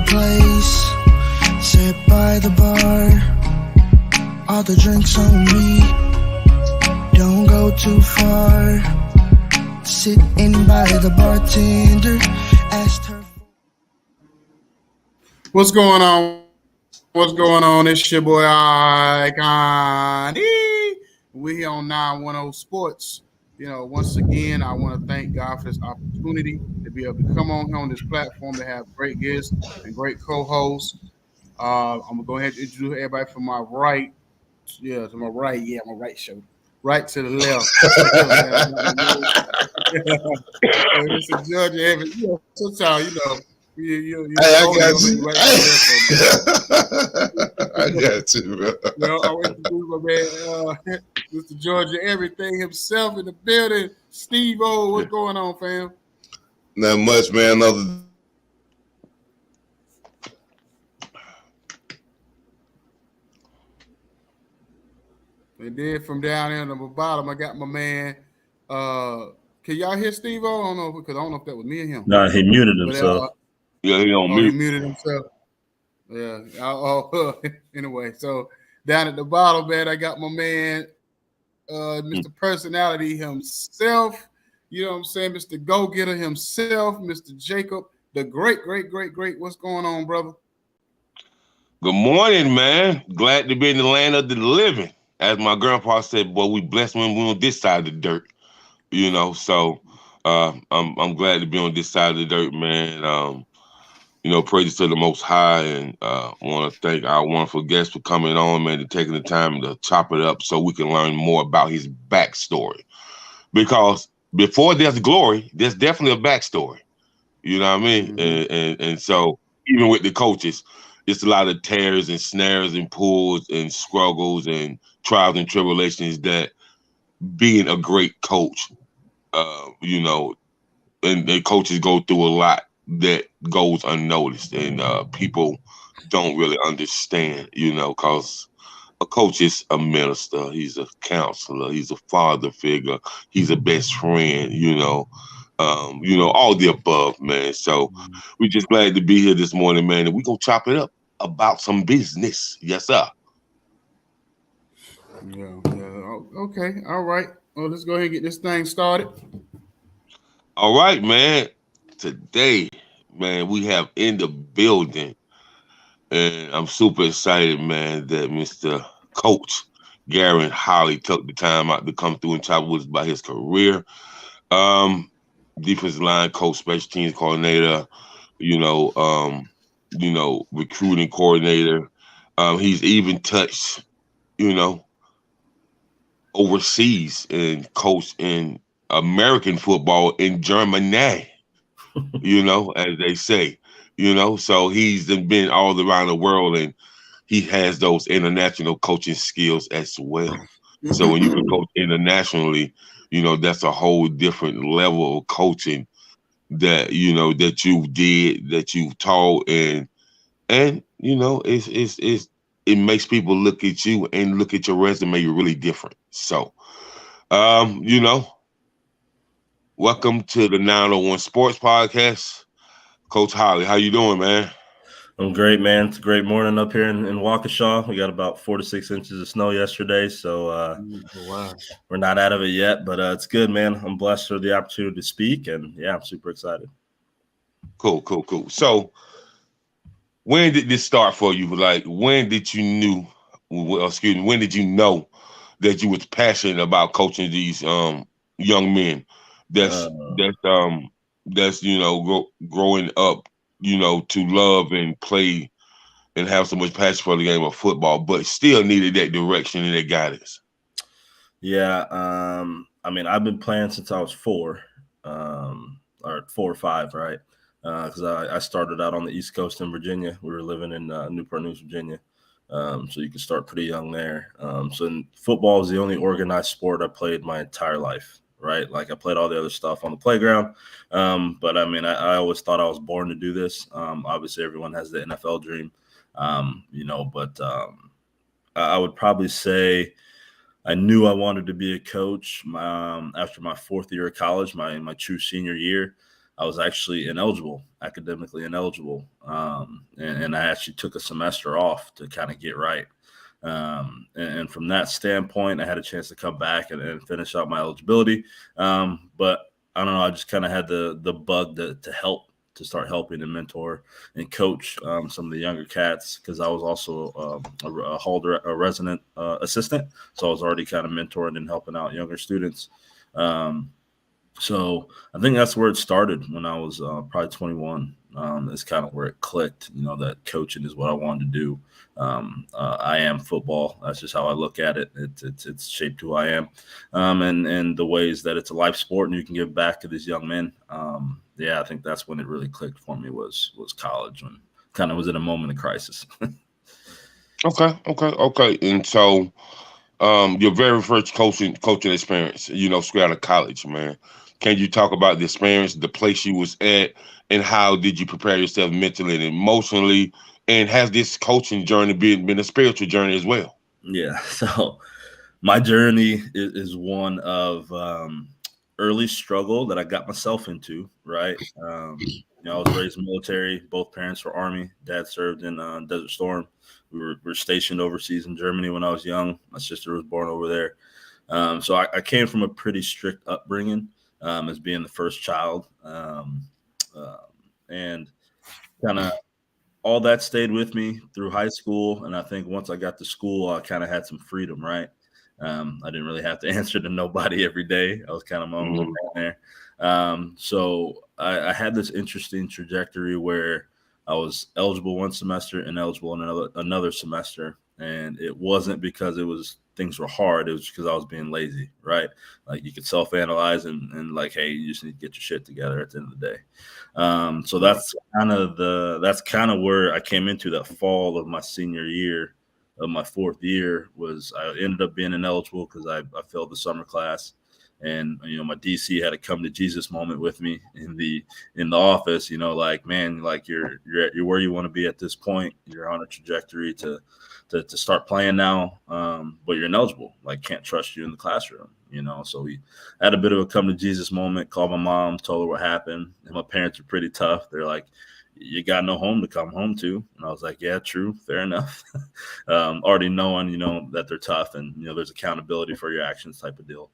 place, sit by the bar, all the drinks on me, don't go too far, sitting by the bartender, asked her. What's going on? What's going on? It's your boy Icon. We here on 910 Sports. Once again, I want to thank God for this opportunity to be able to come on here on this platform to have great guests and great co-hosts. I'm gonna go ahead and introduce everybody from my right. Yeah, to my right. Yeah, my right shoulder. Right to the left. Mr. Judge Evans. Sometimes you Hey, I older, got you you. right to the left. I got you. I'll introduce my man, Mr. Georgia Everything himself in the building. Steve O, what's going on, fam? Not much, man. And then from down there on the bottom, I got my man. Can y'all hear Steve O? I don't know because I don't know if that was me or him. No, he muted himself. Yeah, he on mute. He muted himself. Yeah. Anyway, so down at the bottom, man, I got my man, Mr. Personality himself. You know what I'm saying? Mr. Go-Getter himself, Mr. Jacob, the great. What's going on, brother? Good morning, man. Glad to be in the land of the living. As my grandpa said, boy, we blessed when we're on this side of the dirt. So I'm glad to be on this side of the dirt, man. Praise to the Most High, and want to thank our wonderful guests for coming on, man, and taking the time to chop it up so we can learn more about his backstory. Because before there's glory, there's definitely a backstory. You know what I mean? Mm-hmm. And so even with the coaches, it's a lot of tears and snares and pulls and struggles and trials and tribulations that being a great coach, and the coaches go through a lot that goes unnoticed, and people don't really understand, because a coach is a minister, he's a counselor, he's a father figure, he's a best friend, all the above, man. So we're just glad to be here this morning, man, and we're gonna chop it up about some business. Yes, sir. Yeah. Okay. All right. Well, let's go ahead and get this thing started. All right, man. Today, man, we have in the building, and I'm super excited, man, that Mr. Coach Garden Holley took the time out to come through and talk with us about his career. Defensive line coach, special teams coordinator, recruiting coordinator. He's even touched, overseas and coached in American football in Germany, as they say, so he's been all around the world, and he has those international coaching skills as well. So when you can coach internationally, that's a whole different level of coaching that, that you did, that you taught, and it makes people look at you and look at your resume. You're really different. So, welcome to the 901 Sports Podcast. Coach Holley, how you doing, man? I'm great, man. It's a great morning up here in Waukesha. We got about 4 to 6 inches of snow yesterday, so wow. We're not out of it yet, but it's good, man. I'm blessed for the opportunity to speak, and yeah, I'm super excited. Cool. So, when did this start for you? Like, when did you when did you know that you was passionate about coaching these young men that's growing up, to love and play and have so much passion for the game of football, but still needed that direction and that guidance? Yeah, I've been playing since I was 4, or 4 or 5, right? Because I started out on the East Coast in Virginia. We were living in Newport News, Virginia. So you can start pretty young there. So football is the only organized sport I played my entire life, right? Like I played all the other stuff on the playground. But I always thought I was born to do this. Obviously everyone has the NFL dream, but I would probably say I knew I wanted to be a coach after my 4th year of college, my true senior year. I was actually academically ineligible. And I actually took a semester off to kind of get right. And from that standpoint, I had a chance to come back and finish out my eligibility. But I don't know, I just kind of had the bug to help, to start helping and mentor and coach some of the younger cats, because I was also a resident assistant. So I was already kind of mentoring and helping out younger students. So I think that's where it started when I was probably 21. It's kind of where it clicked, that coaching is what I wanted to do. I am football. That's just how I look at it. It's shaped who I am, and the ways that it's a life sport and you can give back to these young men. I think that's when it really clicked for me was college, when kind of was in a moment of crisis. Okay. And so, your very first coaching experience, straight out of college, man. Can you talk about the experience, the place you was at, and how did you prepare yourself mentally and emotionally? And has this coaching journey been a spiritual journey as well? Yeah. So my journey is one of early struggle that I got myself into, right? I was raised military. Both parents were Army. Dad served in Desert Storm. We were stationed overseas in Germany when I was young. My sister was born over there. So I came from a pretty strict upbringing as being the first child. And kind of all that stayed with me through high school. And I think once I got to school, I kind of had some freedom, right? I didn't really have to answer to nobody every day. I was kind of my own little man there. So I had this interesting trajectory where I was eligible one semester and eligible in another semester. And it wasn't because things were hard. It was because I was being lazy, right? Like, you could self-analyze and like, hey, you just need to get your shit together at the end of the day. So that's kind of where I came into that fall of my senior year. Of my fourth year was I ended up being ineligible because I failed the summer class. And, my DC had a come to Jesus moment with me in the office, like, man, like you're where you want to be at this point. You're on a trajectory to start playing now. But you're ineligible, like, can't trust you in the classroom, So we had a bit of a come to Jesus moment, called my mom, told her what happened. And my parents are pretty tough. They're like, you got no home to come home to. And I was like, yeah, true. Fair enough. Already knowing, that they're tough and, there's accountability for your actions type of deal.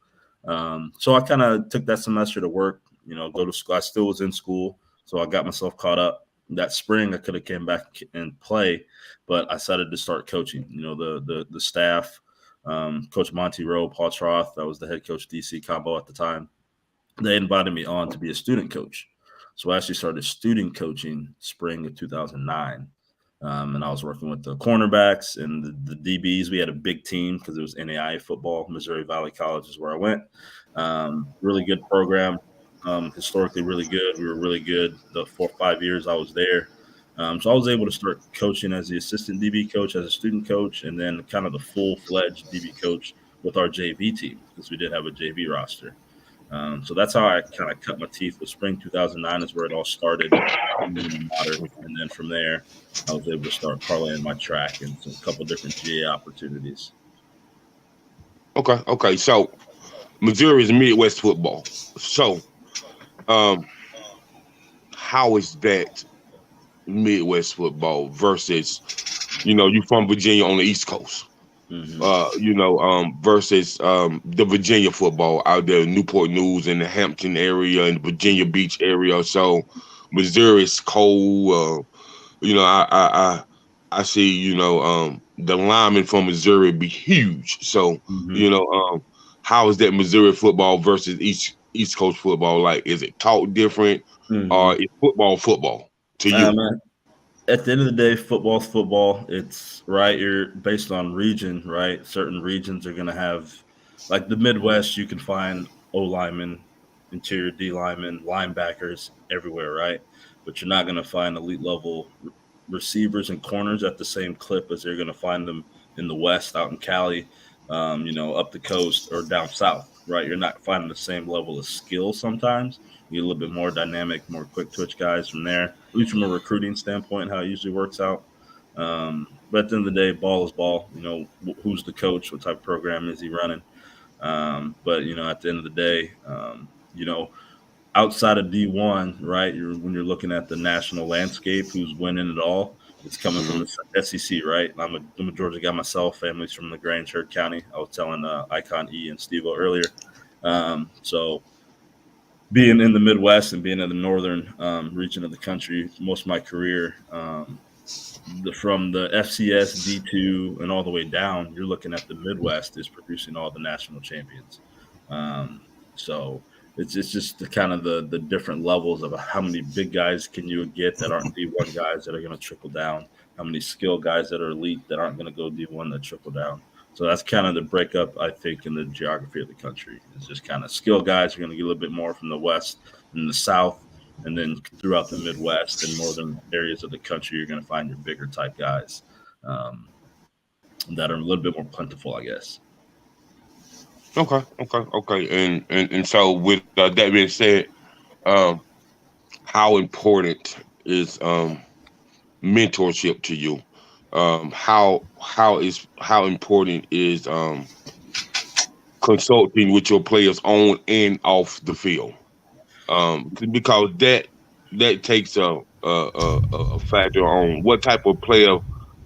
So I kind of took that semester to work, go to school. I still was in school. So I got myself caught up. That spring, I could have came back and play, but I decided to start coaching. The staff, Coach Monty Rowe, Paul Troth, that was the head coach DC combo at the time. They invited me on to be a student coach. So I actually started student coaching spring of 2009. And I was working with the cornerbacks and the DBs. We had a big team because it was NAIA football. Missouri Valley College is where I went. Really good program, historically really good. We were really good the 4 or 5 years I was there. So I was able to start coaching as the assistant DB coach, as a student coach, and then kind of the full-fledged DB coach with our JV team, because we did have a JV roster. So that's how I kind of cut my teeth with spring 2009 is where it all started. And then from there, I was able to start parlaying my track and a couple different GA opportunities. Okay. So Missouri is Midwest football. So how is that Midwest football versus, you from Virginia on the East Coast? Versus the Virginia football out there, Newport News in the Hampton area and Virginia Beach area. So Missouri is cold. I see, the linemen from Missouri be huge. So, how is that Missouri football versus East Coast football? Like, is it taught different, or is football to you? Man, at the end of the day, football's football. It's right. You're based on region, right? Certain regions are going to have, like the Midwest, you can find O linemen, interior D linemen, linebackers everywhere, right? But you're not going to find elite level receivers and corners at the same clip as you're going to find them in the West, out in Cali, up the coast or down south, right? You're not finding the same level of skill sometimes. You get a little bit more dynamic, more quick twitch guys from there, at least from a recruiting standpoint, how it usually works out. But at the end of the day, ball is ball. Who's the coach? What type of program is he running? But, at the end of the day, outside of D1, right? When you're looking at the national landscape, who's winning it all, it's coming from the SEC, right? I'm a Georgia guy myself. Family's from LaGrange, Hurd County. I was telling Icon E and Steve-O earlier. So being in the Midwest and being in the northern region of the country most of my career, from the FCS, D2, and all the way down, you're looking at the Midwest is producing all the national champions. So it's just the kind of the different levels of how many big guys can you get that aren't D1 guys that are going to trickle down, how many skill guys that are elite that aren't going to go D1 that trickle down. So that's kind of the breakup, I think, in the geography of the country. It's just kind of skill guys are going to get a little bit more from the West and the South. And then throughout the Midwest and northern areas of the country, you're going to find your bigger type guys that are a little bit more plentiful, I guess. Okay. And so with that being said, how important is mentorship to you? How important is consulting with your players on and off the field? Because that takes a factor on what type of player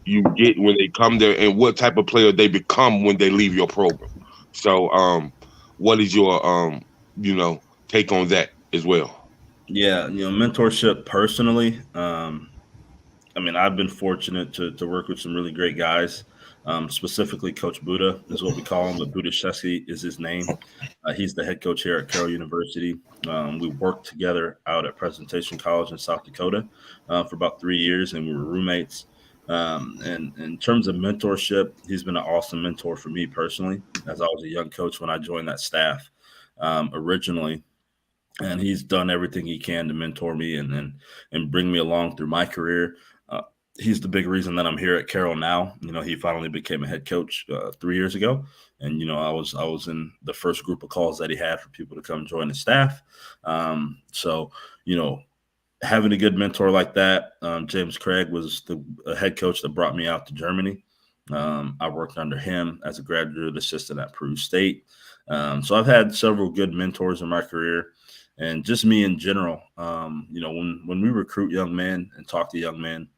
you get when they come there and what type of player they become when they leave your program. So, what is your take on that as well? Yeah, mentorship personally. I mean, I've been fortunate to work with some really great guys. Specifically, Coach Buddha is what we call him, but Buddha Shesky is his name. He's the head coach here at Carroll University. We worked together out at Presentation College in South Dakota for about 3 years, and we were roommates. And in terms of mentorship, he's been an awesome mentor for me personally, as I was a young coach when I joined that staff originally. And he's done everything he can to mentor me and bring me along through my career. He's the big reason that I'm here at Carroll now. He finally became a head coach 3 years ago. And, I was in the first group of calls that he had for people to come join the staff. So, having a good mentor like that, James Craig was the head coach that brought me out to Germany. I worked under him as a graduate assistant at Peru State. So I've had several good mentors in my career. And just me in general, when we recruit young men and talk to young men,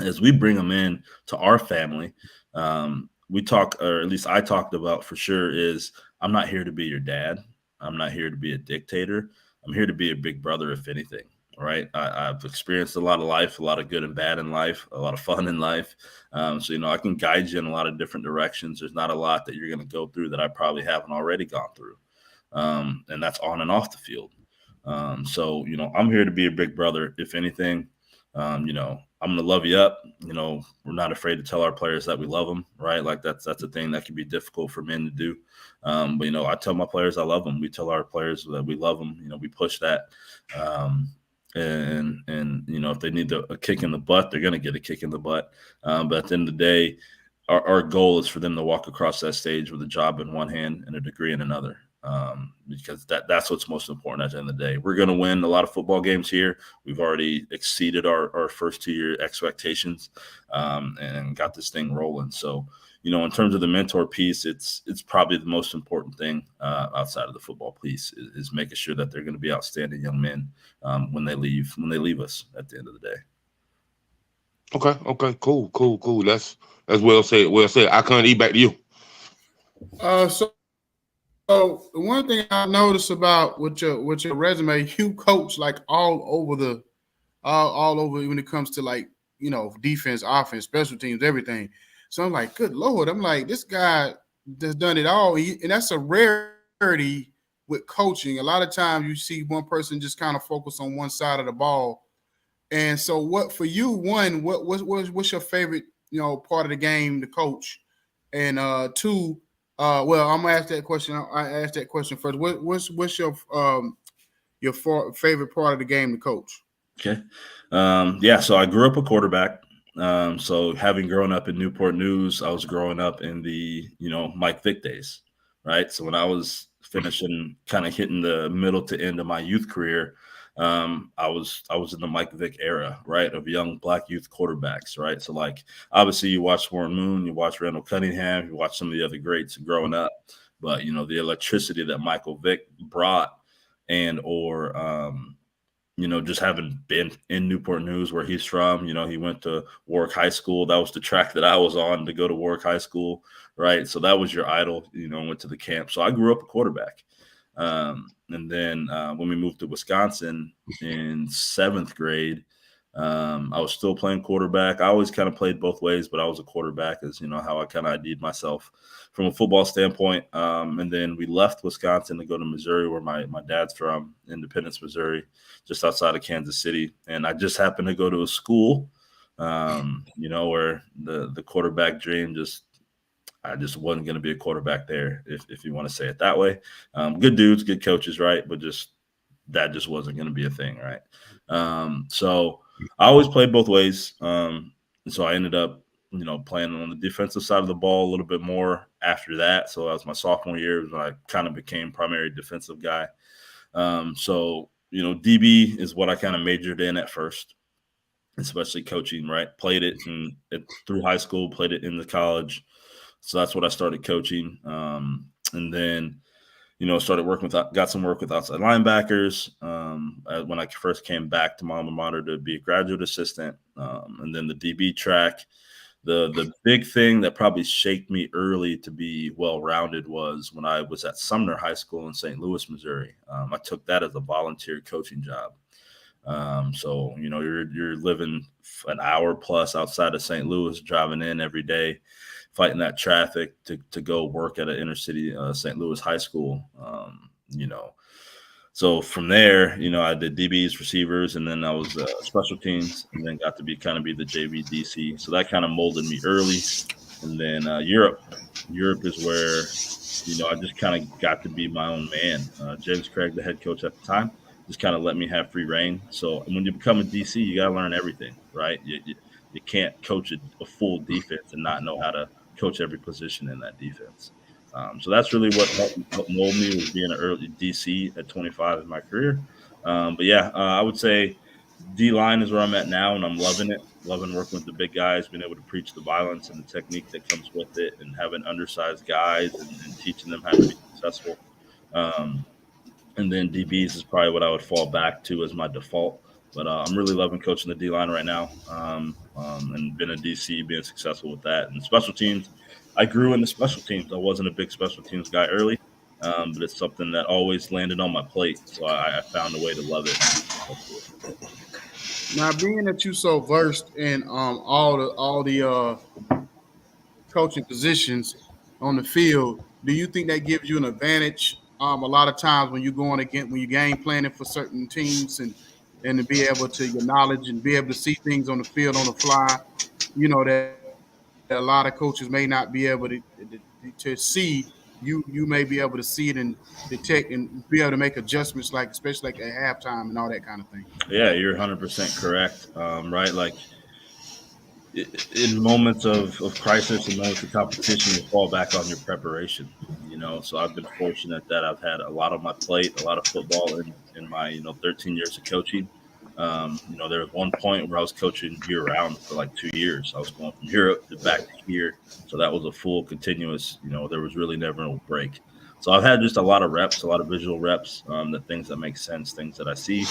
as we bring them in to our family, we talk, or at least I talked about for sure, is I'm not here to be your dad. I'm not here to be a dictator. I'm here to be a big brother, if anything. Right. I've experienced a lot of life, a lot of good and bad in life, a lot of fun in life. So, I can guide you in a lot of different directions. There's not a lot that you're going to go through that I probably haven't already gone through. And that's on and off the field. So, I'm here to be a big brother, if anything. I'm going to love you up. We're not afraid to tell our players that we love them, right? Like that's a thing that can be difficult for men to do. But, I tell my players I love them. We tell our players that we love them. We push that. And if they need a kick in the butt, they're going to get a kick in the butt. But at the end of the day, our goal is for them to walk across that stage with a job in one hand and a degree in another. Because that's what's most important at the end of the day. We're going to win a lot of football games here. We've already exceeded our first 2-year expectations and got this thing rolling. So, in terms of the mentor piece, it's probably the most important thing outside of the football piece is making sure that they're going to be outstanding young men when they leave us at the end of the day. Okay, cool. That's well said. I can't eat back to you. So the one thing I noticed about with your resume, you coach like all over when it comes to defense, offense, special teams, everything. So I'm like, good Lord, I'm like, this guy has done it all, and that's a rarity with coaching. A lot of times you see one person just kind of focus on one side of the ball. And so, what for you? One, what's your favorite part of the game to coach? And two. Well, I'm gonna ask that question. I asked that question first. What's your favorite part of the game to coach? Okay. So I grew up a quarterback. So having grown up in Newport News, I was growing up in the Mike Vick days, right? So when I was finishing, kind of hitting the middle to end of my youth career, I was in the Mike Vick era, right, of young black youth quarterbacks, right? So obviously you watch Warren Moon, you watch Randall Cunningham, you watch some of the other greats growing up, but the electricity that Michael Vick brought and or just having been in Newport News where he's from. He went to Warwick High School. That was the track that I was on to go to Warwick High School, right? So that was your idol, went to the camp. So I grew up a quarterback. And then when we moved to Wisconsin in 7th grade, I was still playing quarterback. I always kind of played both ways, but I was a quarterback, as how I kind of ID'd myself from a football standpoint. And then we left Wisconsin to go to Missouri, where my dad's from, Independence, Missouri, just outside of Kansas City. And I just happened to go to a school, where the quarterback dream I just wasn't going to be a quarterback there, if you want to say it that way. Good dudes, good coaches, right? But that just wasn't going to be a thing, right? So I always played both ways. And so I ended up, playing on the defensive side of the ball a little bit more after that. So that was my sophomore year when I kind of became primary defensive guy. So DB is what I kind of majored in at first, especially coaching, right? Played it through high school, played it in the college. So that's what I started coaching. And then, started working got some work with outside linebackers when I first came back to my alma mater to be a graduate assistant. And then the DB track. The big thing that probably shaped me early to be well-rounded was when I was at Sumner High School in St. Louis, Missouri. I took that as a volunteer coaching job. So, you're living an hour plus outside of St. Louis, driving in every day, fighting that traffic to go work at an inner city St. Louis high school. So from there, I did DBs, receivers, and then I was special teams, and then got to be the JV DC. So that kind of molded me early. And then Europe is where, I just kind of got to be my own man. James Craig, the head coach at the time, just kind of let me have free reign. So when you become a DC, you got to learn everything, right? You can't coach a full defense and not know how to coach every position in that defense. So that's really what helped mold me, was being an early DC at 25 in my career. But yeah, I would say D-line is where I'm at now, and I'm loving it. Loving working with the big guys, being able to preach the violence and the technique that comes with it, and having undersized guys and teaching them how to be successful. And then DBs is probably what I would fall back to as my default. But I'm really loving coaching the D-line right now, and being a DC, being successful with that. And special teams, I grew into special teams. I wasn't a big special teams guy early, but it's something that always landed on my plate. So I found a way to love it. Now, being that you're so versed in all the coaching positions on the field, do you think that gives you an advantage? A lot of times when you're game planning for certain teams and to be able to your knowledge and be able to see things on the field on the fly, that a lot of coaches may not be able to see. You may be able to see it and detect and be able to make adjustments, especially at halftime and all that kind of thing. Yeah, you're 100% correct. Right, like in moments of crisis and moments of competition, you fall back on your preparation. So I've been fortunate that I've had a lot on my plate, a lot of football in my 13 years of coaching. There was one point where I was coaching year round for like 2 years. I was going from Europe to back to here. So that was a full continuous, there was really never a break. So I've had just a lot of reps, a lot of visual reps, the things that make sense, things that I see,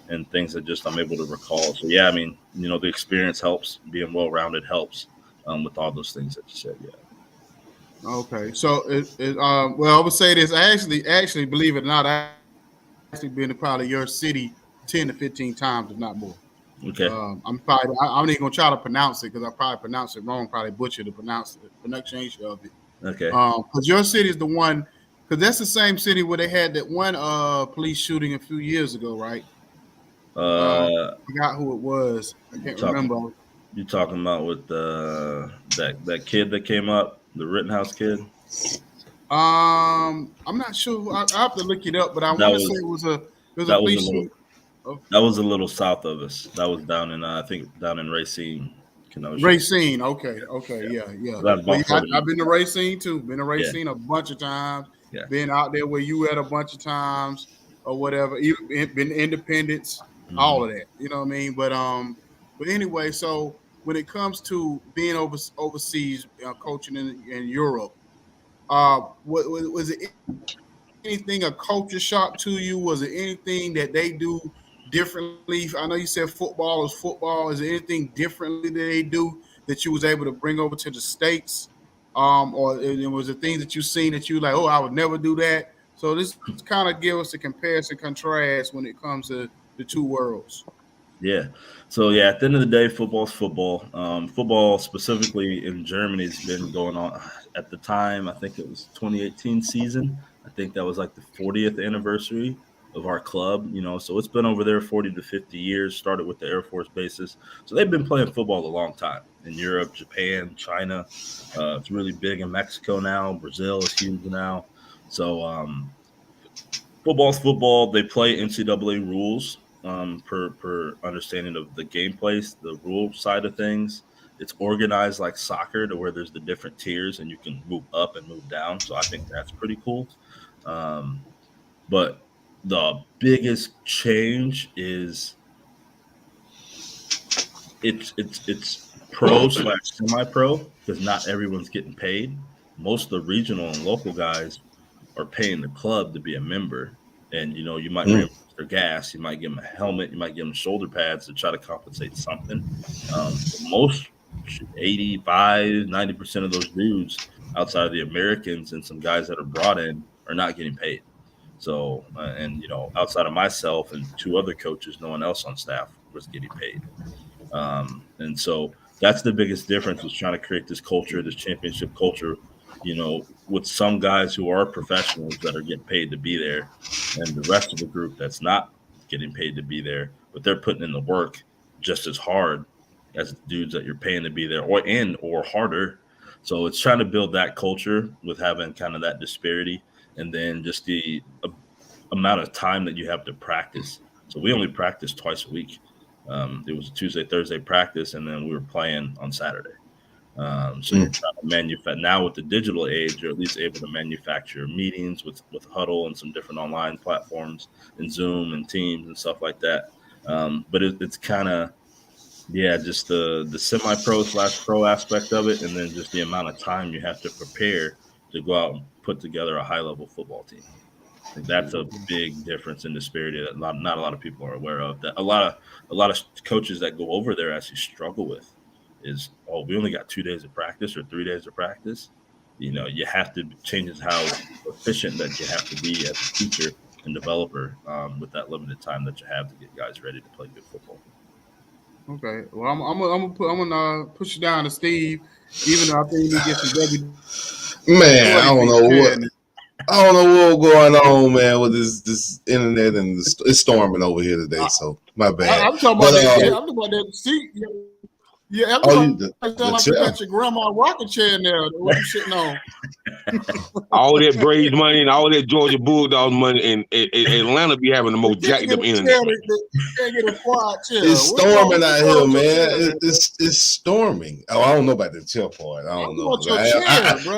and things that just I'm able to recall. So yeah, the experience helps. Being well-rounded helps with all those things that you said. Yeah. Okay. So I would say this. I actually believe it or not, I actually been to probably your city 10 to 15 times, if not more. Okay. I'm not even gonna try to pronounce it because I probably pronounce it wrong, probably butcher the pronunciation of it. Okay. Because your city is the one, because that's the same city where they had that one police shooting a few years ago, right? I forgot who it was. I can't remember. You talking about with that kid that came up, the Rittenhouse kid? I'm not sure. I have to look it up, but I want to say it was a police shooting. That was a little south of us. That was down in I think down in Racine. Racine. Okay. Yeah. I've been to Racine too. Been to Racine a bunch of times. Yeah. Been out there where you at a bunch of times or whatever. Even been Independence, all of that. You know what I mean? But anyway, so when it comes to being overseas, coaching in Europe, what was it anything a culture shock to you? Was it anything that they do differently? I know you said football is football. Is there anything differently that they do that you was able to bring over to the States? Or it was the things that you seen that you like, oh, I would never do that. So this kind of give us a comparison contrast when it comes to the two worlds. Yeah. So yeah, at the end of the day, football's football. Football specifically in Germany has been going on at the time. I think it was 2018 season. I think that was like the 40th anniversary of our club. So it's been over there 40 to 50 years. Started with the Air Force bases, so they've been playing football a long time in Europe, Japan, China. It's really big in Mexico now. Brazil is huge now. So football's football. They play NCAA rules per understanding of the gameplay, the rule side of things. It's organized like soccer to where there's the different tiers and you can move up and move down. So I think that's pretty cool. But the biggest change is it's pro / semi-pro because not everyone's getting paid. Most of the regional and local guys are paying the club to be a member, and you might reimburse their gas, you might give them a helmet, you might give them shoulder pads to try to compensate something. Most 85-90% of those dudes outside of the Americans and some guys that are brought in are not getting paid. So and outside of myself and two other coaches, no one else on staff was getting paid. And so that's the biggest difference, is trying to create this culture, this championship culture, with some guys who are professionals that are getting paid to be there, and the rest of the group that's not getting paid to be there, but they're putting in the work just as hard as the dudes that you're paying to be there, or harder. So it's trying to build that culture with having kind of that disparity, and then just the amount of time that you have to practice. So we only practice twice a week. It was a Tuesday, Thursday practice, and then we were playing on Saturday. So you're trying to manufacture now with the digital age. You're at least able to manufacture meetings with Huddle and some different online platforms and Zoom and Teams and stuff like that. But it's kind of just the semi-pro / pro aspect of it, and then just the amount of time you have to prepare to go out and put together a high-level football team. I think that's a big difference in disparity that not a lot of people are aware of. That a lot of coaches that go over there actually struggle with is, we only got 2 days of practice or 3 days of practice. You have to change how efficient that you have to be as a teacher and developer with that limited time that you have to get guys ready to play good football. Okay, well, I'm gonna push you down to Steve, even though I think you need to get some W. Man, I don't know what's going on, man, with this internet, and it's storming over here today. So my bad. I'm talking about that. I'm talking about that seat. Yeah, I'm talking like you got your grandma rocking chair in there. What you sitting on? All that Braves money and all that Georgia Bulldogs money, and Atlanta be having the most jacked up internet. It's storming out here, man. It's storming. Oh, I don't know about the chair part. I don't know.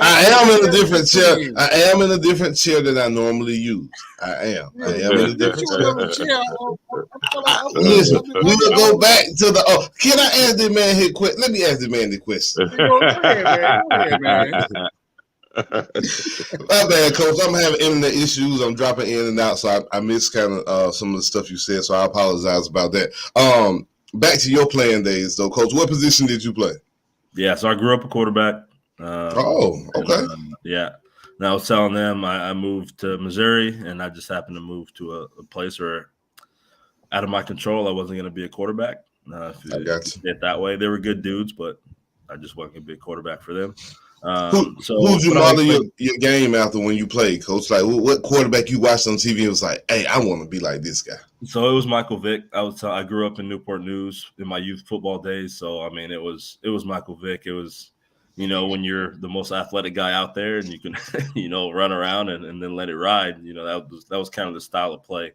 I am in a different chair. I am in a different chair than I normally use. I am in a different chair. Listen, we will go back to the. Can I ask this man here quick? Let me ask the man the question. Go ahead, man. My bad, Coach. I'm having internet issues. I'm dropping in and out, so I missed kind of some of the stuff you said. So I apologize about that. Back to your playing days, though, Coach. What position did you play? Yeah, so I grew up a quarterback. Okay. Yeah. And I was telling them I moved to Missouri, and I just happened to move to a place where, out of my control, I wasn't going to be a quarterback. I got you. It that way. They were good dudes, but I just wasn't going to be a quarterback for them. Who'd you model your game after when you played, Coach? Like, what quarterback you watched on TV and was like, hey, I want to be like this guy? So it was Michael Vick. I grew up in Newport News in my youth football days. So, I mean, it was Michael Vick. It was, when you're the most athletic guy out there and you can, run around and then let it ride, that was kind of the style of play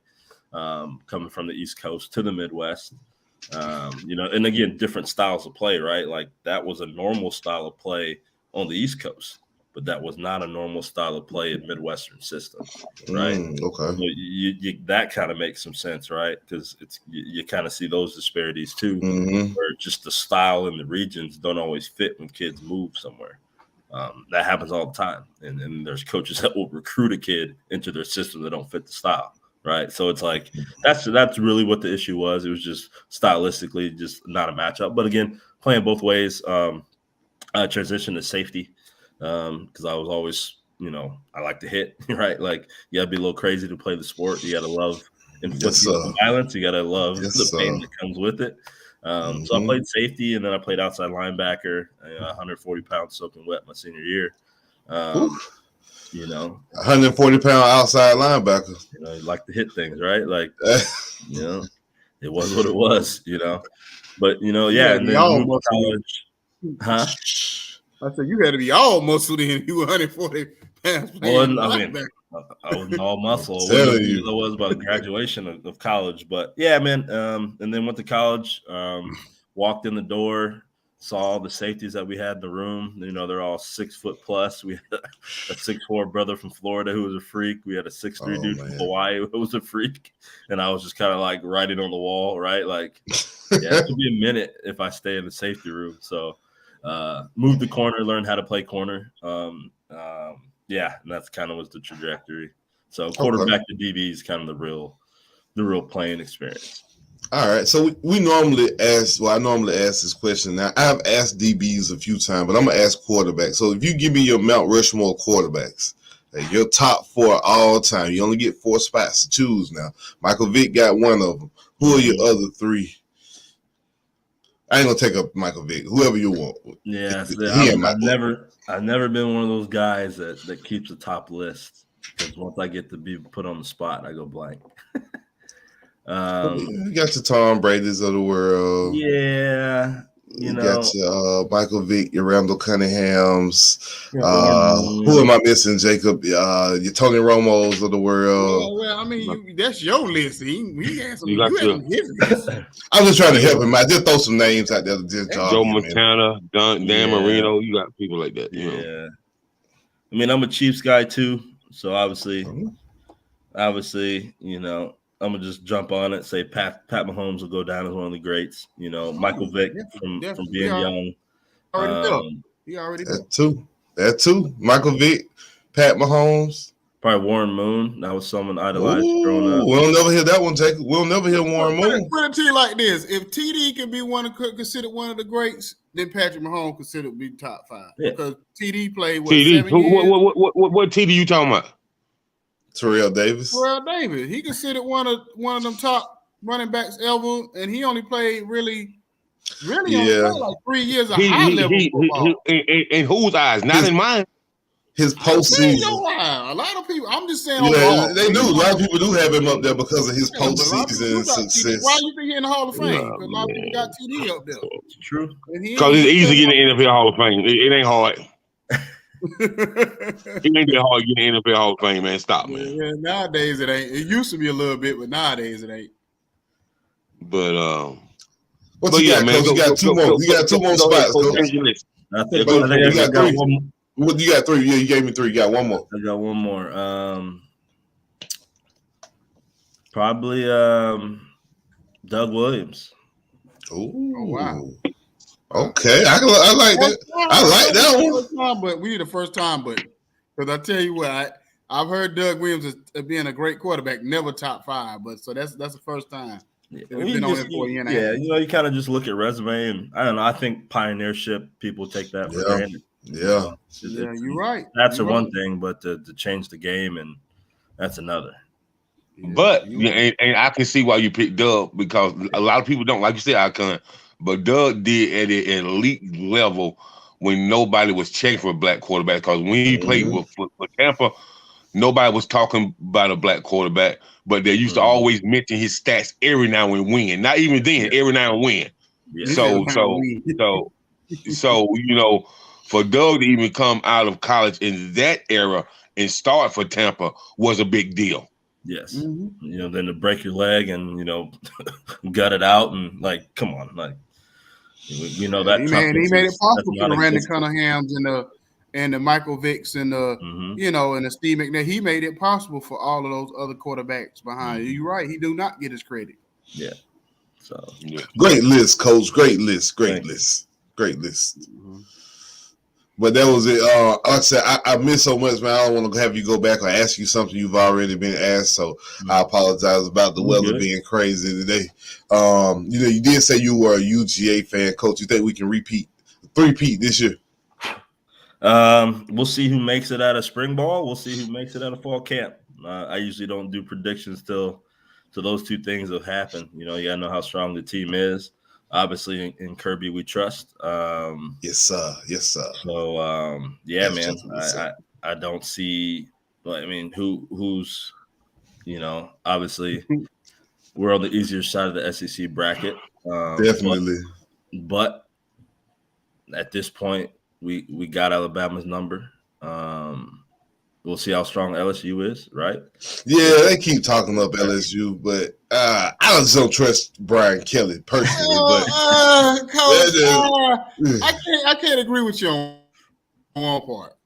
coming from the East Coast to the Midwest. And again, different styles of play, right? Like that was a normal style of play on the East Coast, but that was not a normal style of play in Midwestern system, right? Okay. So you that kind of makes some sense, right? Because you kind of see those disparities too, where just the style and the regions don't always fit when kids move somewhere. That happens all the time. And there's coaches that will recruit a kid into their system that don't fit the style. Right. So it's like that's really what the issue was. It was just stylistically just not a matchup. But again, playing both ways, I transitioned to safety because I was always, I like to hit, right? Like you got to be a little crazy to play the sport. You got to love violence. You got to love the pain that comes with it. So I played safety, and then I played outside linebacker, 140 pounds soaking wet my senior year. 140-pound outside linebacker. You like to hit things, right? Like, it was what it was, But and then moved to college. Huh? I said you had to be all muscled in. You were 140 pounds. Well, I mean, I wasn't all muscle. I was by the graduation of college, but yeah, man. And then went to college. Walked in the door. Saw the safeties that we had in the room. They're all 6 foot plus. We had a 6'4" brother from Florida who was a freak. We had a 6'3" dude from Hawaii who was a freak. And I was just kind of like writing on the wall, right? Like, yeah, it could be a minute if I stay in the safety room. So moved to corner, learned how to play corner. And that's kind of was the trajectory. So quarterback to DB is kind of the real playing experience. All right, so we normally ask. Well, I normally ask this question. Now, I've asked DBs a few times, but I'm gonna ask quarterbacks. So, if you give me your Mount Rushmore quarterbacks, your top 4 all time, you only get 4 spots to choose. Now, Michael Vick got one of them. Who are your other 3? I ain't gonna take up Michael Vick. Whoever you want. Yeah, I've never been one of those guys that keeps a top list because once I get to be put on the spot, I go blank. You got your Tom Brady's of the world. Yeah. You got your Michael Vick, your Randall Cunninghams. Who am I missing, Jacob? Your Tony Romo's of the world. Well, I mean, that's your list. We had some. I'm just trying to help him out. Just throw some names out there. Joe Montana, Dan Marino. You got people like that. Yeah. I mean, I'm a Chiefs guy too, so obviously, I'm gonna just jump on it. Say Pat Mahomes will go down as one of the greats. Michael Vick from being young. He already That too. Michael Vick, Pat Mahomes. Probably Warren Moon. That was someone idolized growing up. We'll never hear that one, Jacob. We'll never hear Warren Moon. Put it to you like this: if TD can be considered one of the greats, then Patrick Mahomes considered to be top 5 because TD played what 7 years? What TD you talking about? Terrell Davis. He considered one of them top running backs ever, and he only played really only played like 3 years of high level football. In whose eyes? Not in mine. His postseason. A lot of people. I'm just saying. They do. A lot of people do have him up there because of his postseason success. Why do you think he in the Hall of Fame? Because a lot of people got TD up there. It's true. Because it's easy to get in the NFL Hall of Fame. It ain't hard. It ain't that hard to get in the NFL Hall of Fame, man. Stop, man. Yeah, nowadays it ain't. It used to be a little bit, but nowadays it ain't. But what you got, Coach? You got 2 more. You got 2 more spots, Coach. I think I got 3. What you got 3? Yeah, you gave me 3. You got 1 more. I got 1 more. Probably Doug Williams. Oh wow. Okay, I like that. I like that one. But we need a first time. But because I tell you what, I've heard Doug Williams as being a great quarterback, never top 5. But so that's the first time. Yeah, you kind of just look at resume, and I don't know. I think pioneership, people take that for granted. Yeah, you're right. That's one thing, but to change the game, and that's another. But and I can see why you picked Doug because a lot of people don't, like you said, Icon. But Doug did at an elite level when nobody was checking for a black quarterback. Because when he played for Tampa, nobody was talking about a black quarterback. But they used to always mention his stats every now and win. Not even then, every now and win. Yeah. So for Doug to even come out of college in that era and start for Tampa was a big deal. Yes. Then to break your leg and, gut it out and come on, that. He made it possible for the Randy Cunninghams and the Michael Vicks and the and the Steve McNair. He made it possible for all of those other quarterbacks behind you. You're right. He do not get his credit. Yeah. So great list, Coach. Great list. But that was it. Like I said, I miss so much, man. I don't want to have you go back or ask you something you've already been asked. So I apologize about the weather being crazy today. You did say you were a UGA fan, Coach. You think we can three-peat this year? We'll see who makes it out of spring ball. We'll see who makes it out of fall camp. I usually don't do predictions till those two things have happened. You gotta know how strong the team is. Obviously, in Kirby, we trust. Yes, sir. So, man, I don't see. I mean, who's, obviously, we're on the easier side of the SEC bracket. Definitely. But at this point, we got Alabama's number. We'll see how strong LSU is, right? Yeah, they keep talking up LSU, but I just don't trust Brian Kelly personally. But Coach, I can't agree with you on one part.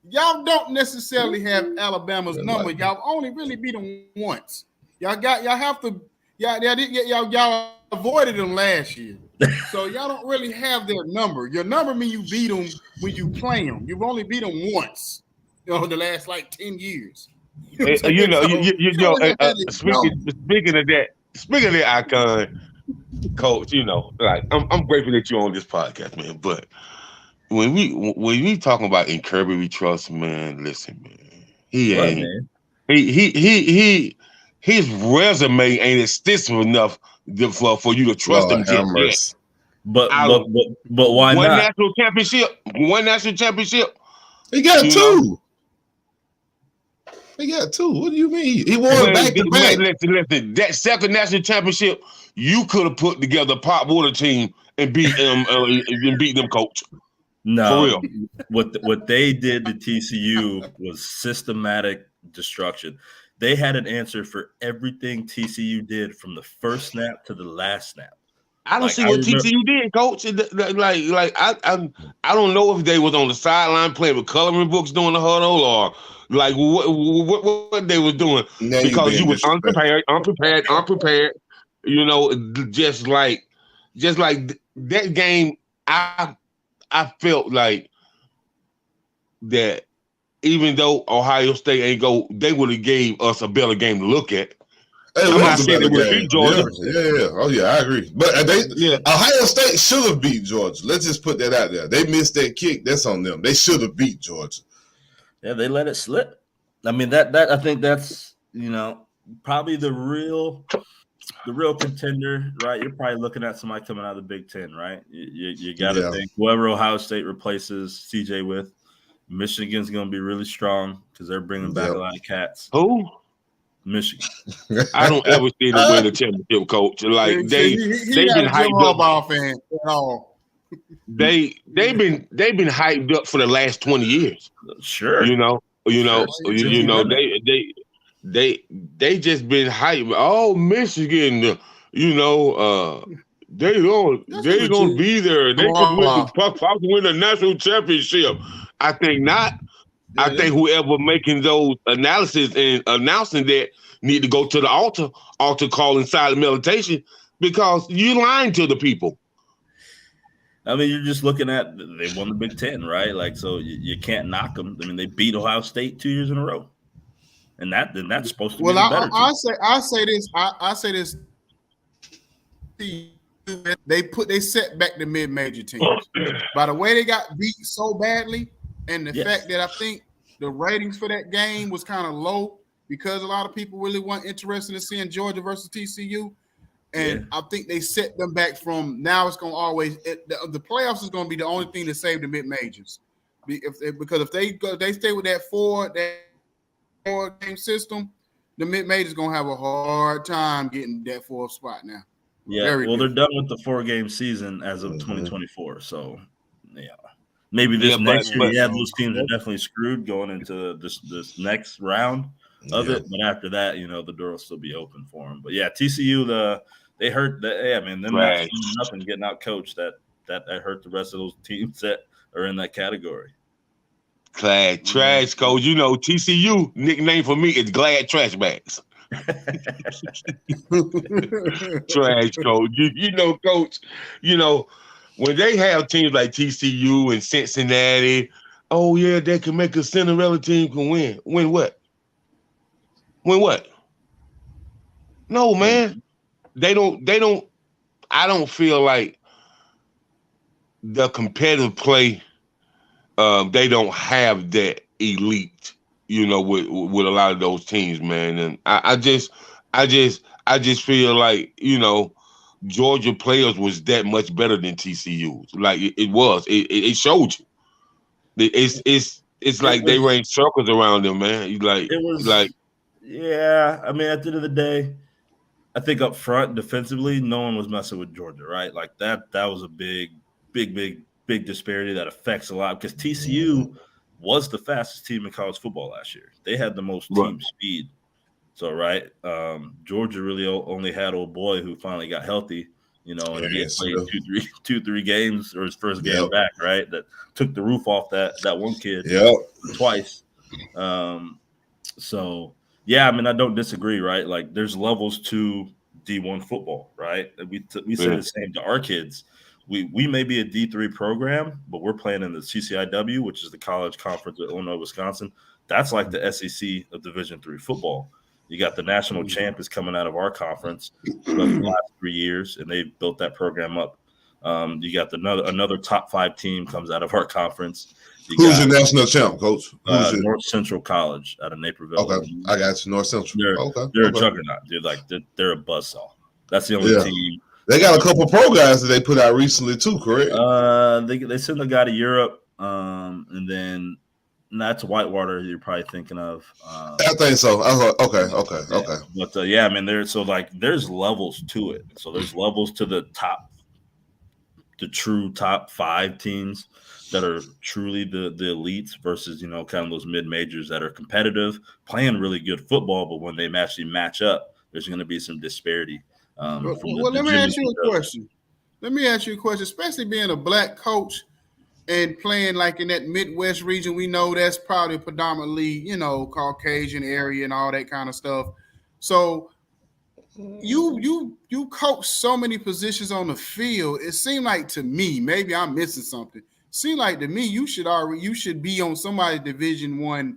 Y'all don't necessarily have Alabama's number. Y'all only really beat them once. Y'all avoided them last year. So y'all don't really have their number. Your number means you beat them when you play them. You've only beat them once. The last 10 years. Speaking of that, Icon, Coach, I'm grateful that you're on this podcast, man. But when we talking about in Kirby we trust, man, listen, man, his resume ain't extensive enough for you to trust him just yet. But why not? One national championship. He got two. He got two. What do you mean? He won back to back. Listen. That second national championship, you could have put together a pot water team and beat them, Coach. No, for real. What they did to TCU was systematic destruction. They had an answer for everything TCU did from the first snap to the last snap. I don't see what TCU did, Coach. I don't know if they was on the sideline playing with coloring books during the huddle or what they was doing, because you was unprepared. Just like that game. I felt like that even though Ohio State ain't go, they would have gave us a better game to look at. I'm not saying they would beat Georgia. Yeah. Oh yeah, I agree. But Ohio State should have beat Georgia. Let's just put that out there. They missed that kick. That's on them. They should have beat Georgia. Yeah, they let it slip. I mean, that I think that's probably the real contender, right? You're probably looking at somebody coming out of the Big Ten, right? You got to think whoever Ohio State replaces CJ with, Michigan's going to be really strong because they're bringing back a lot of cats. Who? Michigan. I don't ever see them win a championship, Coach. Like they've been hyped up. Fan at all. They've been hyped up for the last 20 years. Sure. They just been hyped. Oh, Michigan, they're gonna be there. They could win a national championship. I think not. Yeah. I think whoever making those analysis and announcing that need to go to the altar call and silent meditation, because you're lying to the people. I mean, you're just looking at they won the Big Ten, right? So you caned knock them. I mean, they beat Ohio State 2 years in a row, and that's supposed to be the better. I say this. They set back the mid-major teams by the way they got beat so badly, and the fact that I think the ratings for that game was kind of low because a lot of people really weren't interested in seeing Georgia versus TCU. And I think they set them back from now. It's going to always the playoffs is going to be the only thing to save the mid majors, because if they stay with that four game system, the mid majors going to have a hard time getting that fourth spot now. Yeah, they're done with the 4-game season as of 2024. So maybe this next year, those teams are definitely screwed going into this next round of it. But after that, the door will still be open for them. But TCU, they hurt that. Yeah, man, them not nothing getting out coached that hurt the rest of those teams that are in that category. Glad trash, Coach. TCU nickname for me is Glad Trash Bags. Trash, Coach. Coach. when they have teams like TCU and Cincinnati, oh yeah, they can make a Cinderella team can win. Win what? Win what? No, man. They don't. I don't feel like the competitive play. They don't have that elite, with a lot of those teams, man. And I just feel like, Georgia players was that much better than TCU. Like it was. It showed you. It's like they ran circles around them, man. Yeah. I mean, at the end of the day, I think up front defensively, no one was messing with Georgia, right? Like that was a big disparity that affects a lot because TCU was the fastest team in college football last year. They had the most team speed. So, right, Georgia really only had old boy who finally got healthy, and he had played 2-3 games or his first game back, right? That took the roof off that one kid twice. So, yeah, I mean, I don't disagree, right? Like, there's levels to D1 football, right? We say the same to our kids. We may be a D3 program, but we're playing in the CCIW, which is the College Conference of Illinois, Wisconsin. That's like the SEC of Division III football. You got the national champ is coming out of our conference for the last 3 years, and they've built that program up. You got another top 5 team comes out of our conference. Who's your national champ, Coach? North Central College out of Naperville. Okay, I got you. North Central. They're a juggernaut, dude. Like they're a buzzsaw. That's the only team. They got a couple pro guys that they put out recently too, correct? They sent a guy to Europe, and then that's Whitewater. You're probably thinking of. I think so. I was like, okay. But I mean, there's levels to it. So there's levels to the true top 5 teams that are truly the elites versus, kind of those mid majors that are competitive, playing really good football, but when they actually match up, there's going to be some disparity. Let me ask you a question. Especially being a black coach and playing like in that Midwest region, we know that's probably predominantly, Caucasian area and all that kind of stuff. So you coach so many positions on the field. It seemed like to me, maybe I'm missing something. Seemed like to me you should be on somebody's Division I,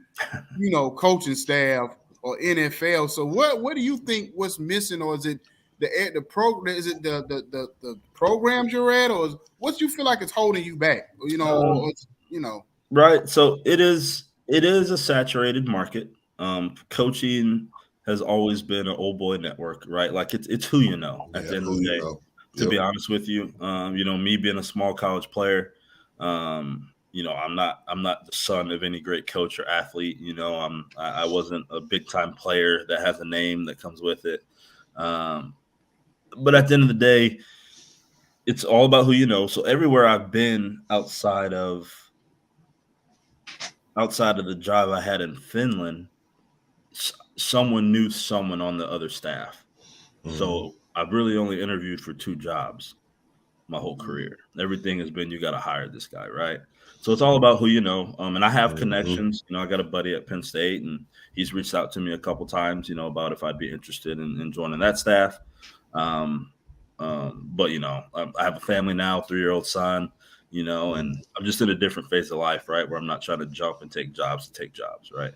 coaching staff or NFL. So what do you think what's missing, or is it the program? Is it the programs you're at, or what you feel like it's holding you back? Right. So it is a saturated market. Coaching has always been an old boy network, right? Like it's who you know at the end of the day. To be honest with you, me being a small college player, I'm not the son of any great coach or athlete. I wasn't a big time player that has a name that comes with it. But at the end of the day, it's all about who you know. So everywhere I've been outside of the job I had in Finland, someone knew someone on the other staff. Mm-hmm. So I've really only interviewed for 2 jobs my whole career. Everything has been, you got to hire this guy, right? So it's all about who you know. And I have connections. I got a buddy at Penn State, and he's reached out to me a couple times, about if I'd be interested in joining that staff. But I have a family now, 3-year-old son, and I'm just in a different phase of life, right, where I'm not trying to jump and take jobs, right?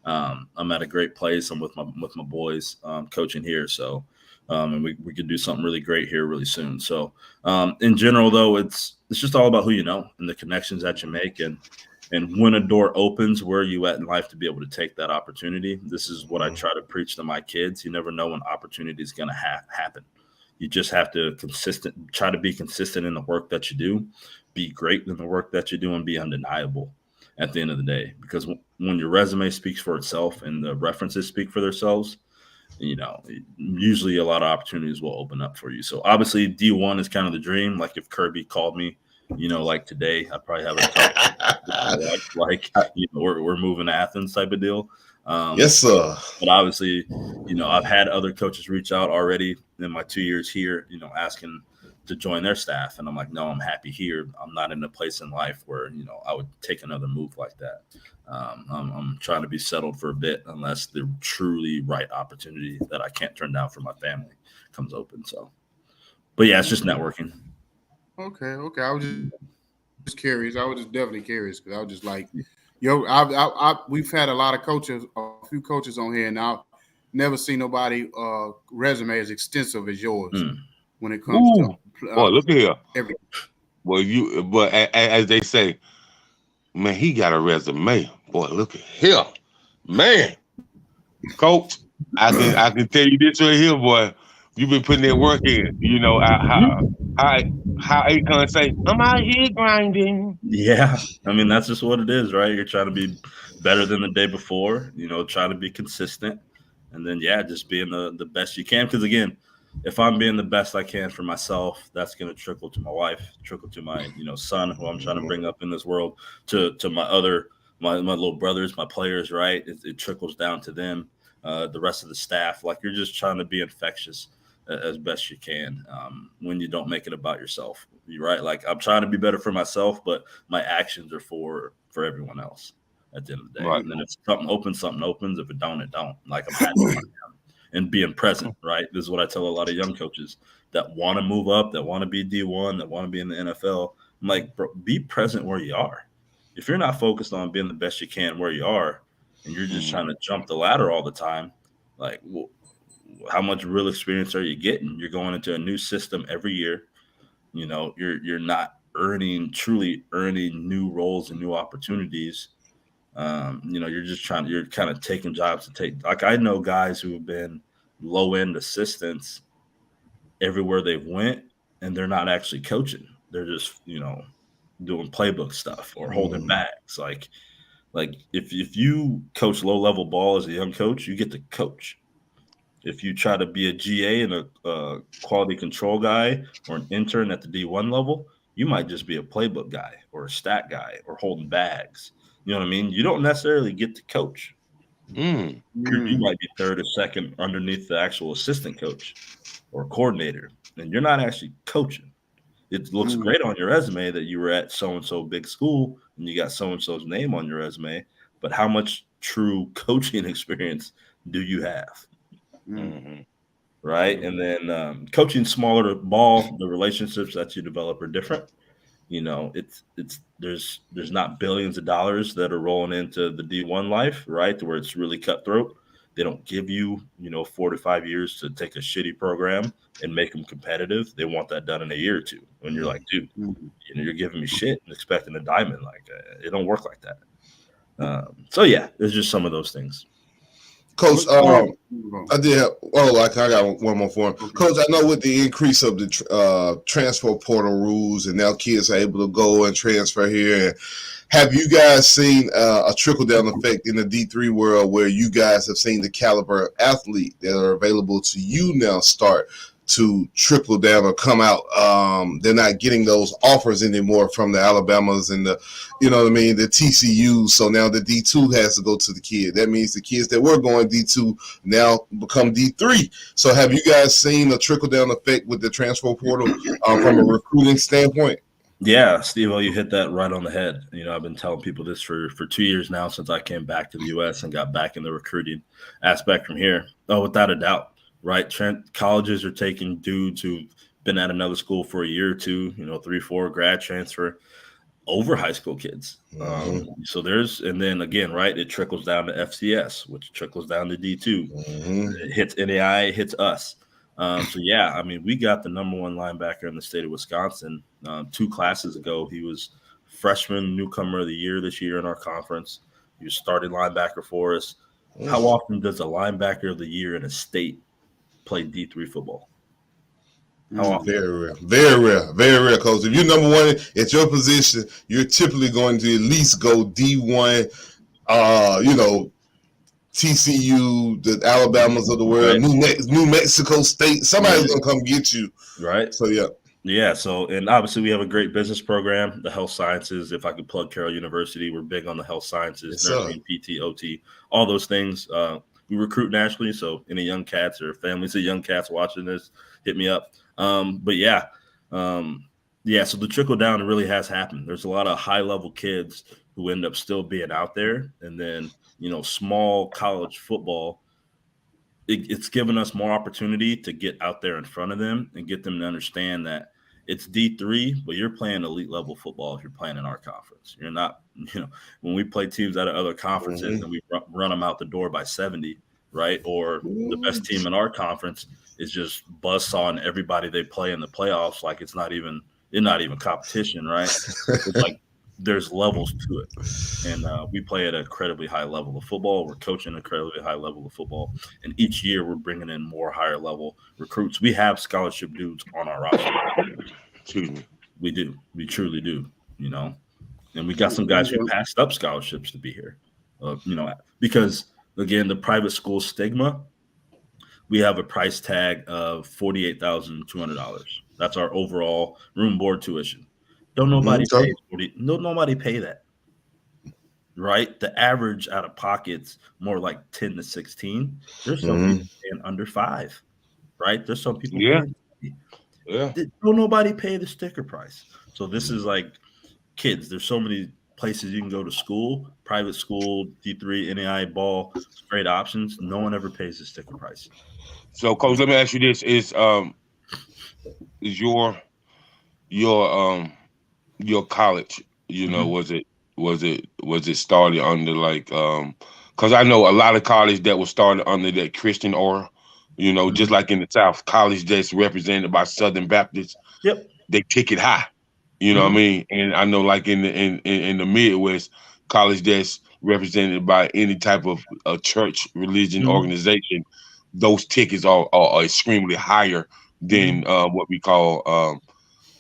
I'm at a great place. I'm with my boys, coaching here, so and we could do something really great here really soon. So in general, though, it's just all about who you know and the connections that you make, and when a door opens, where are you at in life to be able to take that opportunity? This is what I try to preach to my kids. You never know when opportunity is going to happen. You just have to try to be consistent in the work that you do, be great in the work that you do, and be undeniable at the end of the day. Because when your resume speaks for itself and the references speak for themselves, usually a lot of opportunities will open up for you. So obviously D1 is kind of the dream. Like if Kirby called me, like today, I probably have a we're moving to Athens type of deal. Yes, sir. But obviously, I've had other coaches reach out already in my 2 years here, asking to join their staff. And I'm like, no, I'm happy here. I'm not in a place in life where, I would take another move like that. I'm trying to be settled for a bit unless the truly right opportunity that I can't turn down for my family comes open. So, but yeah, it's just networking. Okay. I was just curious. I was just definitely curious because I was just like, yo, we've had a few coaches on here, and I've never seen nobody resume as extensive as yours Mm. when it comes to Ooh, boy, look at here. every. As they say, man, he got a resume. Boy, look at here, man, coach. I can tell you this right here, boy. You've been putting that work in. You know how how Akon say, I'm out here grinding. Yeah, I mean that's just what it is, right? You're trying to be better than the day before, trying to be consistent, and then yeah, just being the best you can. Because again, if I'm being the best I can for myself, that's going to trickle to my wife, trickle to my son who I'm trying to bring up in this world, to my little brothers, my players, right? It trickles down to them, the rest of the staff. Like you're just trying to be infectious as best you can when you don't make it about yourself. You're right. Like I'm trying to be better for myself, but my actions are for everyone else at the end of the day. Right. And then if something opens. If it don't, it don't. Like I'm happy where I am and being present, right? This is what I tell a lot of young coaches that want to move up, that want to be D1, that want to be in the NFL. I'm like, bro, be present where you are. If you're not focused on being the best you can where you are, and you're just trying to jump the ladder all the time, like, well, how much real experience are you getting? You're going into a new system every year. You're not truly earning new roles and new opportunities. You're kind of taking jobs to take. Like I know guys who have been low end assistants everywhere they've went, and they're not actually coaching. They're just doing playbook stuff or holding bags. Like if you coach low level ball as a young coach, you get to coach. If you try to be a GA and a quality control guy or an intern at the D1 level, you might just be a playbook guy or a stat guy or holding bags. You know what I mean? You don't necessarily get to coach. Mm. You might be third or second underneath the actual assistant coach or coordinator, and you're not actually coaching. It looks great on your resume that you were at so-and-so big school and you got so-and-so's name on your resume, but how much true coaching experience do you have? Mm-hmm. Right. And then coaching smaller ball, the relationships that you develop are different. There's not billions of dollars that are rolling into the D1 life, right? To where it's really cutthroat. They don't give you, 4 to 5 years to take a shitty program and make them competitive. They want that done in a year or two. When you're like, dude, you're giving me shit and expecting a diamond. Like it don't work like that. So yeah, there's just some of those things. Coach, I did have, I got one more for him. Okay. Coach, I know with the increase of the transfer portal rules and now kids are able to go and transfer here, have you guys seen a trickle-down effect in the D3 world where you guys have seen the caliber of athlete that are available to you now start to trickle down or come out? They're not getting those offers anymore from the Alabamas and the TCUs. So now the D2 has to go to the kid. That means the kids that were going D2 now become D3. So have you guys seen a trickle down effect with the transfer portal from a recruiting standpoint? Yeah, Steve, you hit that right on the head. I've been telling people this for 2 years now since I came back to the U.S. and got back in the recruiting aspect from here. Oh, without a doubt. Right, colleges are taking dudes who've been at another school for a year or two, 3, 4 grad transfer over high school kids. So and then again, right, it trickles down to FCS, which trickles down to D2. It hits NAI, it hits us. So yeah, I mean, we got the number one linebacker in the state of Wisconsin 2 classes ago. He was freshman newcomer of the year this year in our conference. He was starting linebacker for us. How often does a linebacker of the year in a state play D3 football? How often? Very rare. Coach, if you're number one at your position, you're typically going to at least go D1. TCU, the Alabamas of the world, right. New Mexico State. Somebody's gonna come get you, right? So yeah. So, and obviously we have a great business program, the health sciences. If I could plug Carroll University, we're big on the health sciences, nursing, PT, OT, all those things. We recruit nationally, so any young cats or families of young cats watching this, hit me up. So the trickle down really has happened. There's a lot of high level kids who end up still being out there, and then small college football. It's given us more opportunity to get out there in front of them and get them to understand that it's D3, but you're playing elite level football if you're playing in our conference. You're not, when we play teams out of other conferences and we run them out the door by 70, right? Or the best team in our conference is just buzzsawing everybody they play in the playoffs like it's not even competition, right? It's like there's levels to it. And we play at an incredibly high level of football. We're coaching an incredibly high level of football. And each year we're bringing in more higher level recruits. We have scholarship dudes on our roster. Excuse me. We do. We truly do, And we got some guys who passed up scholarships to be here, because, again, the private school stigma, we have a price tag of $48,200. That's our overall room board tuition. Don't nobody nobody pay that. Right? The average out of pocket's more like 10 to 16. There's some people paying under 5, right? There's some people paying 50. Yeah. Don't nobody pay the sticker price. So this is like kids. There's so many places you can go to school, private school, D3, NAI ball, great options. No one ever pays the sticker price. So, Coach, let me ask you this: is your college, was it started under like because I know a lot of college that was started under that Christian aura, just like in the South, college that's represented by Southern Baptists. Yep. They kick it high. You know what I mean? And I know like in the Midwest, college that's represented by any type of church, religion, organization, those tickets are extremely higher than what we call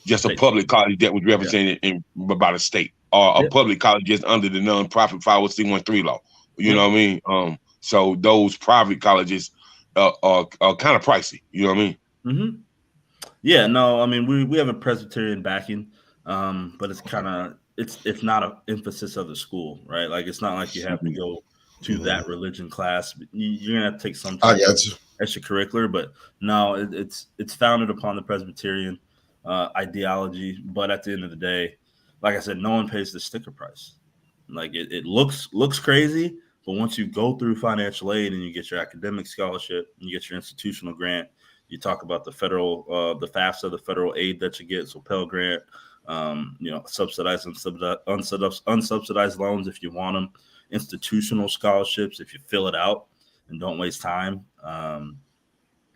just a public college that was represented by the state, or a public college just under the nonprofit 501c13 law. You know what I mean? So those private colleges are kind of pricey. You know what I mean? Yeah, no, I mean we have a Presbyterian backing, but it's kind of it's not an emphasis of the school, right? Like it's not like you have to go to that religion class. You're gonna have to take some type of extracurricular, but no, it's founded upon the Presbyterian ideology. But at the end of the day, like I said, no one pays the sticker price. Like it looks crazy, but once you go through financial aid and you get your academic scholarship, and you get your institutional grant, you talk about the federal, the FAFSA, the federal aid that you get, so Pell Grant, subsidized and unsubsidized loans if you want them, institutional scholarships if you fill it out and don't waste time. I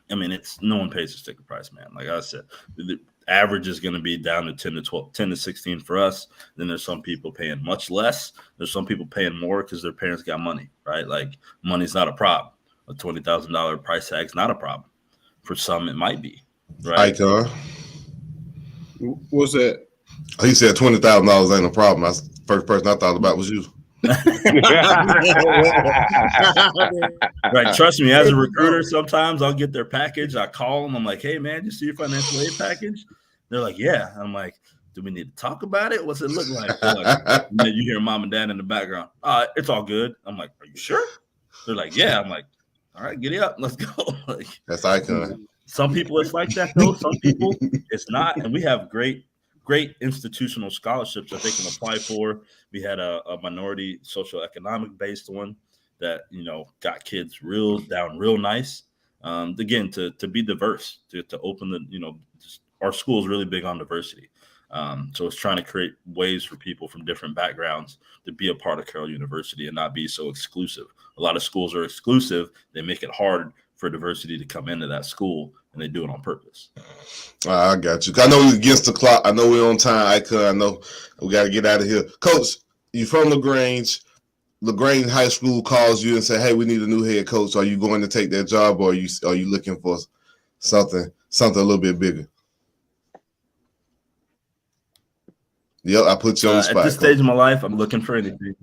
mean, no one pays the sticker price, man. Like I said, the average is going to be down to 10 to 16 for us. Then there's some people paying much less. There's some people paying more because their parents got money, right? Like money's not a problem. A $20,000 price tag is not a problem. For some, it might be, right? Icon. What's that? He said $20,000 ain't a problem. That's the first person I thought about was you. Right. Trust me, as a recruiter, sometimes I'll get their package. I call them. I'm like, hey, man, you see your financial aid package? They're like, yeah. I'm like, do we need to talk about it? What's it look like? And then you hear mom and dad in the background. It's all good. I'm like, are you sure? They're like, yeah. I'm like, all right, giddy up. Let's go. Like, that's Icon. Some people it's like that, though. Some people it's not. And we have great institutional scholarships that they can apply for. We had a minority social economic based one that, got kids real nice. Again, to be diverse, to open the, our school is really big on diversity. So it's trying to create ways for people from different backgrounds to be a part of Carroll University and not be so exclusive. A lot of schools are exclusive. They make it hard for diversity to come into that school, and they do it on purpose. I got you. I know we're against the clock. I know we're on time, Icon. I know we got to get out of here. Coach, you from LaGrange. LaGrange High School calls you and say, hey, we need a new head coach. Are you going to take that job, or are you looking for something a little bit bigger? Yep, I put you on the spot. At this stage of my life, I'm looking for anything.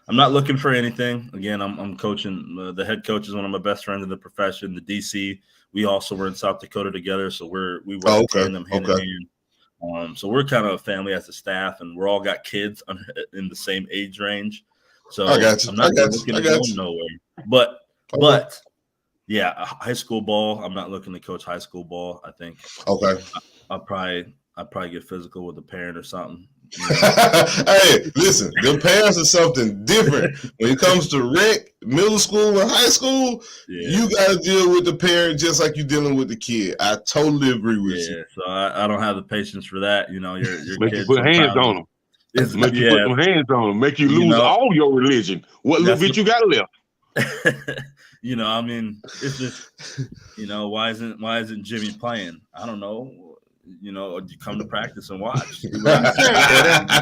I'm not looking for anything. Again, I'm coaching. The head coach is one of my best friends in the profession. The DC, we also were in South Dakota together, so we work hand in hand. So we're kind of a family as a staff, and we're all got kids in the same age range. So I got you. I'm not looking to go nowhere. But yeah, high school ball. I'm not looking to coach high school ball. I think. Okay. I'd probably get physical with a parent or something. Hey, listen, them parents are something different. When it comes to rec, middle school and high school, you got to deal with the parent just like you're dealing with the kid. I totally agree with you. Yeah, so I don't have the patience for that. You know, your Make kids you put hands on them. Make you put some hands on them. Make you lose all your religion. What little bit you got left? You know, I mean, it's just, you know, why isn't Jimmy playing? I don't know. You know, you come to practice and watch.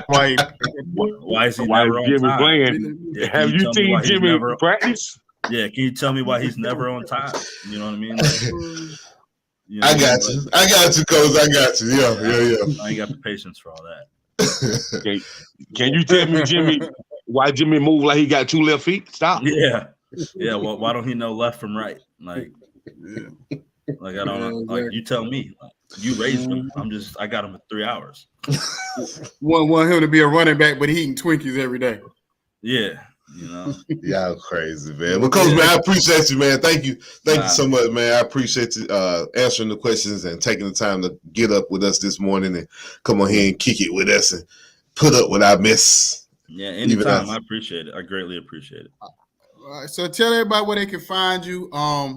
Why is he never on Jimmy time? Playing? Yeah, have you seen Jimmy practice? Yeah, can you tell me why he's never on time? You know what I mean? Like, you know, I got you, Coach. I got you. Yeah. I ain't got the patience for all that. Can you tell me, Jimmy, why Jimmy move like he got two left feet? Stop. Yeah. Well, why don't he know left from right? Like I don't know. Like, you tell me. Like, you raised him. I got him for 3 hours. Want him to be a running back, but he eating Twinkies every day. Yeah. You know. Y'all crazy, man. Well, Coach, man, I appreciate you, man. Thank you so much, man. I appreciate you answering the questions and taking the time to get up with us this morning and come on here and kick it with us and put up with our mess. Yeah, anytime. I appreciate it. I greatly appreciate it. All right, so tell everybody where they can find you,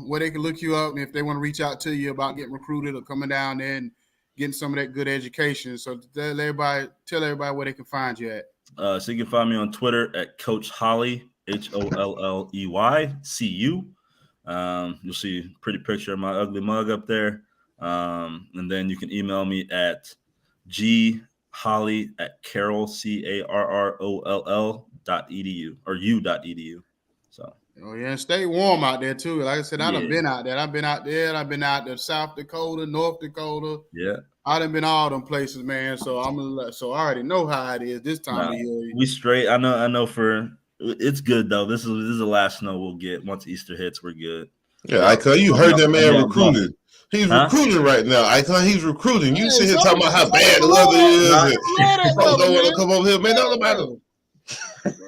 where they can look you up, and if they want to reach out to you about getting recruited or coming down there and getting some of that good education. So tell everybody where they can find you at. So you can find me on Twitter at Coach Holley, HOLLEYCU. You'll see a pretty picture of my ugly mug up there. And then you can email me at gholley@Carroll, CARROLL.edu or u.edu. So. Oh yeah, and stay warm out there too. Like I said, I've been out there. I've been out there, South Dakota, North Dakota. Yeah. I done been all them places, man. So I already know how it is this time of year. We straight. I know it's good though. This is the last snow we'll get. Once Easter hits, we're good. Yeah, Icon, you heard that man recruited. He's recruiting right now. Icon, he's recruiting. You sit here talking about how bad the weather is and folks don't want to come over here. Man, don't matter.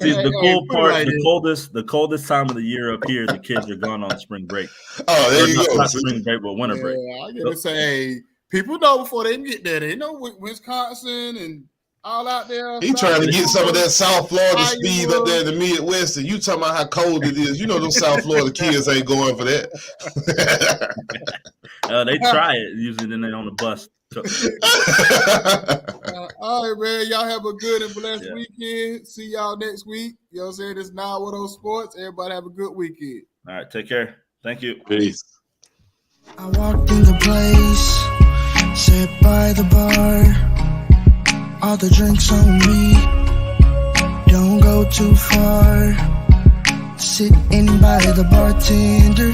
See, the cool part, the coldest time of the year up here, the kids are gone on spring break. Oh, there you go. Not spring break, but winter break. I get to say, people know before they can get there. They know Wisconsin and all out there. He trying to get some of that South Florida speed up there in the Midwest, and you talking about how cold it is. You know those South Florida kids ain't going for that. They try it. Usually then they're on the bus. All right, man. Y'all have a good and blessed weekend. See y'all next week. You know what I'm saying? It's 910 Sports. Everybody have a good weekend. All right. Take care. Thank you. Peace. I walked in the place, sat by the bar, all the drinks on me, don't go too far, sitting by the bartender.